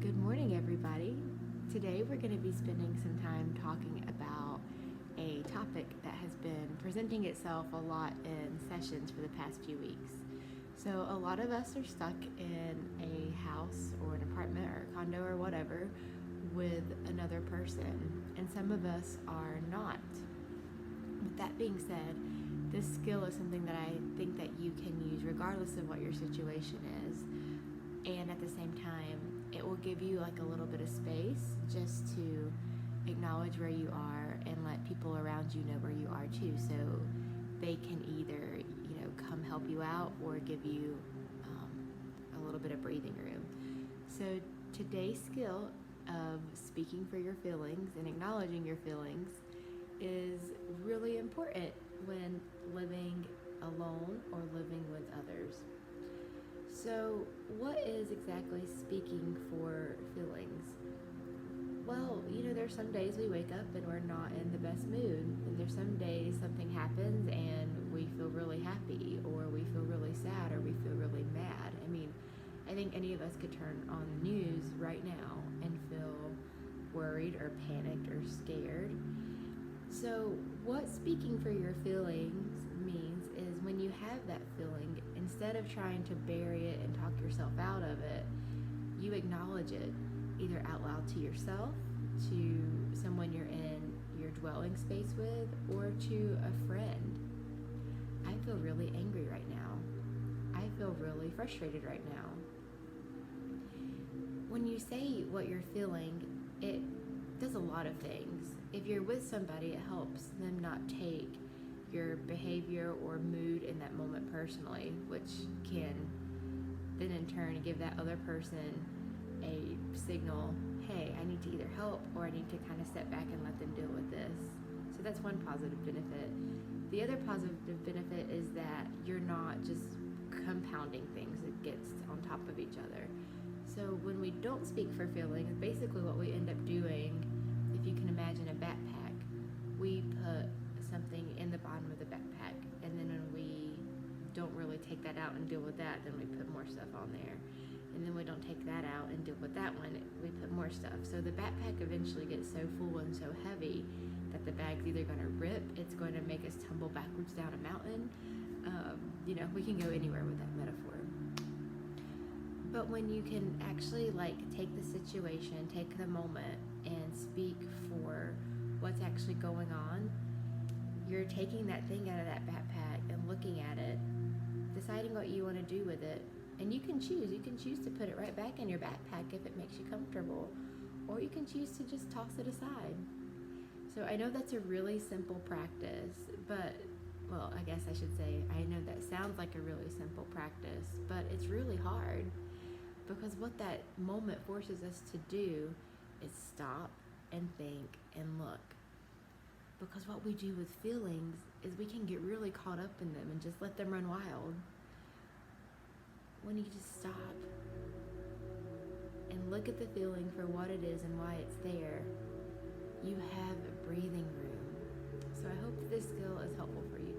Good morning, everybody. Today we're going to be spending some time talking about a topic that has been presenting itself a lot in sessions for the past few weeks. So, a lot of us are stuck in a house or an apartment or a condo or whatever with another person, and some of us are not. With that being said, this skill is something that I think that you can use regardless of what your situation is. And at the same time, it will give you like a little bit of space just to acknowledge where you are and let people around you know where you are too, so they can either come help you out or give you a little bit of breathing room. So today's skill of speaking for your feelings and acknowledging your feelings is really important when living alone or living with others. So, what is exactly speaking for feelings? Well, there's some days we wake up and we're not in the best mood. And there's some days something happens and we feel really happy, or we feel really sad, or we feel really mad. I think any of us could turn on the news right now and feel worried or panicked or scared. So, what speaking for your feelings means is when you have that feeling, instead of trying to bury it and talk yourself out of it, you acknowledge it either out loud to yourself, to someone you're in your dwelling space with, or to a friend. I feel really angry right now. I feel really frustrated right now. When you say what you're feeling, it does a lot of things. If you're with somebody, it helps them not take your behavior or mood in that moment personally, which can then in turn give that other person a signal, hey, I need to either help or I need to kind of step back and let them deal with this. So that's one positive benefit. The other positive benefit is that you're not just compounding things, it gets on top of each other. So when we don't speak for feelings, basically what we end up doing, if you can imagine a backpack, we put something in the bottom of the backpack, and then when we don't really take that out and deal with that, then we put more stuff on there, and then we don't take that out and deal with that one, we put more stuff. So the backpack eventually gets so full and so heavy that the bag's either going to rip, it's going to make us tumble backwards down a mountain. We can go anywhere with that metaphor. But when you can actually take the situation, take the moment, and speak for what's actually going on, you're taking that thing out of that backpack and looking at it, deciding what you want to do with it. And you can choose to put it right back in your backpack if it makes you comfortable, or you can choose to just toss it aside. So I know that's a really simple practice, but, well, I guess I should say, I know that sounds like a really simple practice, but it's really hard, because what that moment forces us to do is stop and think and look. Because what we do with feelings is we can get really caught up in them and just let them run wild. When you just stop and look at the feeling for what it is and why it's there, you have breathing room. So I hope this skill is helpful for you.